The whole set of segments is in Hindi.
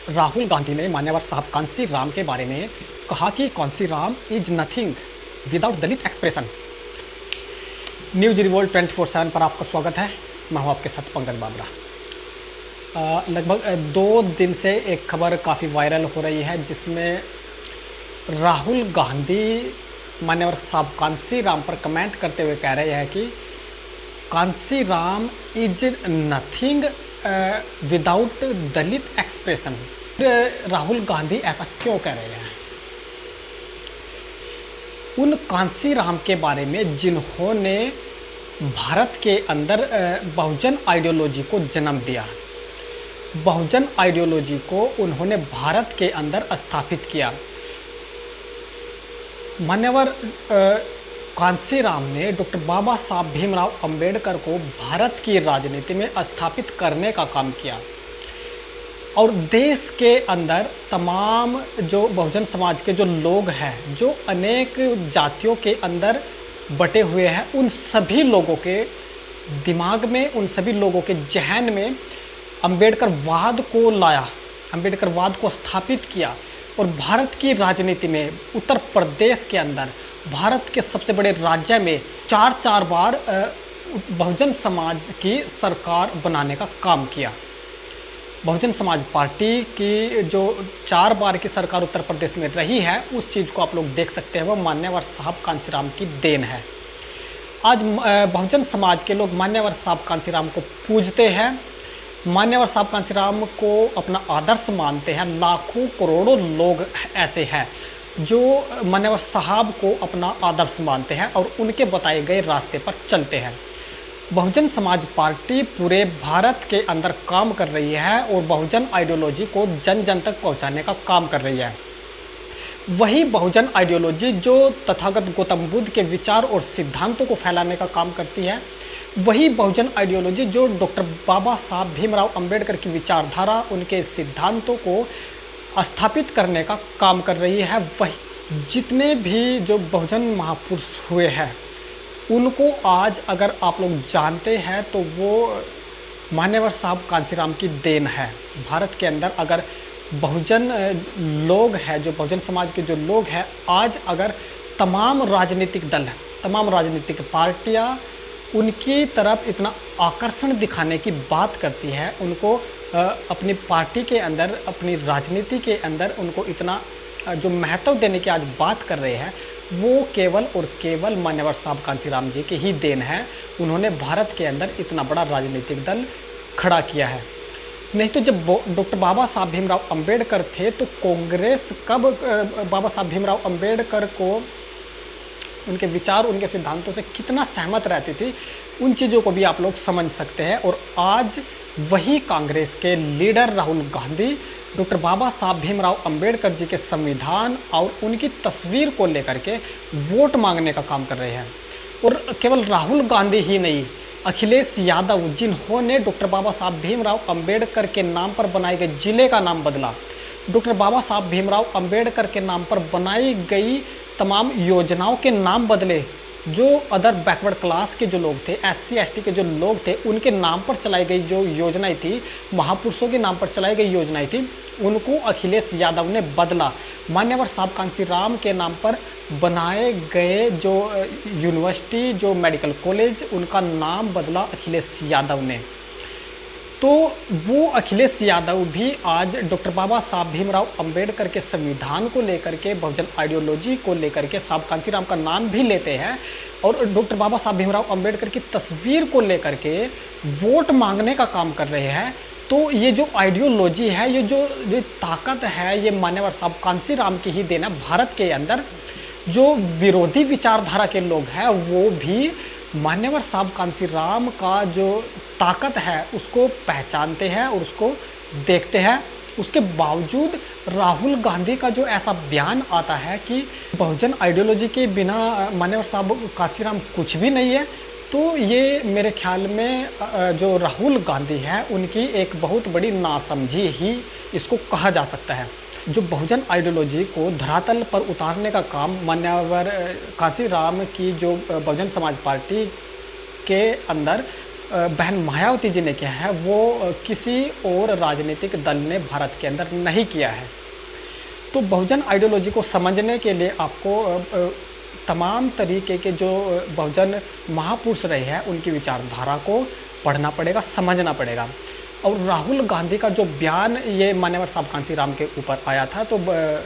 राहुल गांधी ने मान्यवर साहब कांसी राम के बारे में कहा कि Kanshi Ram is nothing without Dalit expression. News revolt 24/7 पर आपका स्वागत है। मैं हूं आपके साथ पंकज बाबरा। लगभग 2 दिन से एक खबर काफ़ी वायरल हो रही है जिसमें राहुल गांधी मान्यवर साहब कांसी राम पर कमेंट करते हुए कह रहे हैं कि Kanshi Ram is nothing without Dalit expression. Rahul Gandhi ऐसा क्यों कह रहे हैं? उन कांसी राम के बारे में जिन्होंने भारत के अंदर बहुजन आइडियोलॉजी को जन्म दिया, बहुजन आइडियोलॉजी को उन्होंने भारत के अंदर स्थापित किया। मान्यवर कांसी राम ने डॉक्टर बाबा साहब भीमराव अंबेडकर को भारत की राजनीति में स्थापित करने का काम किया और देश के अंदर तमाम जो बहुजन समाज के जो लोग हैं, जो अनेक जातियों के अंदर बटे हुए हैं, उन सभी लोगों के दिमाग में, उन सभी लोगों के जहन में अंबेडकरवाद को लाया, अंबेडकरवाद को स्थापित किया और भारत की राजनीति में उत्तर प्रदेश के अंदर, भारत के सबसे बड़े राज्य में 4 बार बहुजन समाज की सरकार बनाने का काम किया। बहुजन समाज पार्टी की जो 4 बार की सरकार उत्तर प्रदेश में रही है, उस चीज़ को आप लोग देख सकते हैं, वह मान्यवर साहब कांसी राम की देन है। आज बहुजन समाज के लोग मान्यवर साहब कांसी राम को पूजते हैं, मान्यवर साहब कांसी राम को अपना आदर्श मानते हैं। लाखों करोड़ों लोग ऐसे हैं जो मान्यवर साहब को अपना आदर्श मानते हैं और उनके बताए गए रास्ते पर चलते हैं। बहुजन समाज पार्टी पूरे भारत के अंदर काम कर रही है और बहुजन आइडियोलॉजी को जन जन तक पहुंचाने का काम कर रही है। वही बहुजन आइडियोलॉजी जो तथागत गौतम बुद्ध के विचार और सिद्धांतों को फैलाने का काम करती है, वही बहुजन आइडियोलॉजी जो डॉक्टर बाबा साहब भीमराव अंबेडकर की विचारधारा, उनके सिद्धांतों को स्थापित करने का काम कर रही है। वही जितने भी जो बहुजन महापुरुष हुए हैं, उनको आज अगर आप लोग जानते हैं तो वो मान्यवर साहब कांसी राम की देन है। भारत के अंदर अगर बहुजन लोग हैं, जो बहुजन समाज के जो लोग हैं, आज अगर तमाम राजनीतिक दल, तमाम राजनीतिक पार्टियां उनकी तरफ इतना आकर्षण दिखाने की बात करती है, उनको अपनी पार्टी के अंदर, अपनी राजनीति के अंदर उनको इतना जो महत्व देने की आज बात कर रहे हैं, वो केवल और केवल मान्यवर साहब कांसी राम जी की ही देन है। उन्होंने भारत के अंदर इतना बड़ा राजनीतिक दल खड़ा किया है। नहीं तो जब डॉक्टर बाबा साहब भीमराव अंबेडकर थे तो कांग्रेस कब बाबा साहब भीमराव अंबेडकर को, उनके विचार, उनके सिद्धांतों से कितना सहमत रहती थी, उन चीज़ों को भी आप लोग समझ सकते हैं। और आज वही कांग्रेस के लीडर राहुल गांधी डॉक्टर बाबा साहब भीमराव अंबेडकर जी के संविधान और उनकी तस्वीर को लेकर के वोट मांगने का काम कर रहे हैं। और केवल राहुल गांधी ही नहीं, अखिलेश यादव, जिन्होंने डॉक्टर बाबा साहब भीमराव अंबेडकर के नाम पर बनाए गए जिले का नाम बदला, डॉक्टर बाबा साहब भीमराव अंबेडकर के नाम पर बनाई गई तमाम योजनाओं के नाम बदले, जो अदर बैकवर्ड क्लास के जो लोग थे, SC ST के जो लोग थे, उनके नाम पर चलाई गई जो योजनाएं थी, महापुरुषों के नाम पर चलाई गई योजनाएं थी, उनको अखिलेश यादव ने बदला। मान्यवर साहब कांसी राम के नाम पर बनाए गए जो यूनिवर्सिटी, जो मेडिकल कॉलेज, उनका नाम बदला अखिलेश यादव ने। तो वो अखिलेश यादव भी आज डॉक्टर बाबा साहब भीमराव अंबेडकर के संविधान को लेकर के, बहुजन आइडियोलॉजी को लेकर के साहब कांसी राम का नाम भी लेते हैं और डॉक्टर बाबा साहब भीमराव अंबेडकर की तस्वीर को लेकर के वोट मांगने का काम कर रहे हैं। तो ये जो आइडियोलॉजी है, ये जो ताकत है, ये मान्यवर साहब कांसी राम की ही देना। भारत के अंदर जो विरोधी विचारधारा के लोग हैं, वो भी मान्यवर साहब कांसी राम का जो ताकत है उसको पहचानते हैं और उसको देखते हैं। उसके बावजूद राहुल गांधी का जो ऐसा बयान आता है कि बहुजन आइडियोलॉजी के बिना मान्यवर साहब कांसी राम कुछ भी नहीं है, तो ये मेरे ख्याल में जो राहुल गांधी है उनकी एक बहुत बड़ी नासमझी ही इसको कहा जा सकता है। जो बहुजन आइडियोलॉजी को धरातल पर उतारने का काम मान्यवर कांसी राम की जो बहुजन समाज पार्टी के अंदर बहन मायावती जी ने किया है वो किसी और राजनीतिक दल ने भारत के अंदर नहीं किया है। तो बहुजन आइडियोलॉजी को समझने के लिए आपको तमाम तरीके के जो बहुजन महापुरुष रहे हैं उनकी विचारधारा को पढ़ना पड़ेगा, समझना पड़ेगा। और राहुल गांधी का जो बयान ये मान्यवर साहब कांसीराम के ऊपर आया था, तो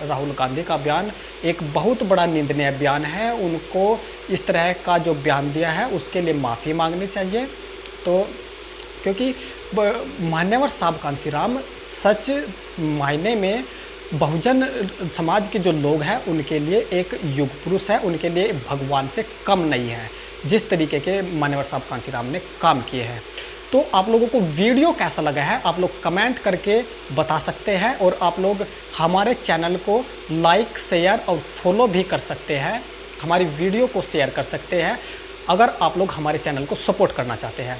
राहुल गांधी का बयान एक बहुत बड़ा निंदनीय बयान है। उनको इस तरह का जो बयान दिया है उसके लिए माफ़ी मांगनी चाहिए। तो क्योंकि मान्यवर साहब कांसीराम सच मायने में बहुजन समाज के जो लोग हैं उनके लिए एक युग पुरुष है, उनके लिए भगवान से कम नहीं है, जिस तरीके के मान्यवर साहब कांसीराम ने काम किए हैं। तो आप लोगों को वीडियो कैसा लगा है आप लोग कमेंट करके बता सकते हैं, और आप लोग हमारे चैनल को लाइक, शेयर और फॉलो भी कर सकते हैं, हमारी वीडियो को शेयर कर सकते हैं अगर आप लोग हमारे चैनल को सपोर्ट करना चाहते हैं।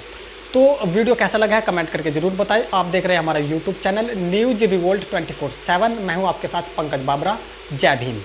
तो वीडियो कैसा लगा है कमेंट करके ज़रूर बताएं। आप देख रहे हैं हमारा यूट्यूब चैनल न्यूज रिवोल्ट 24/7। मैं हूं आपके साथ पंकज बाबरा। जय भीम।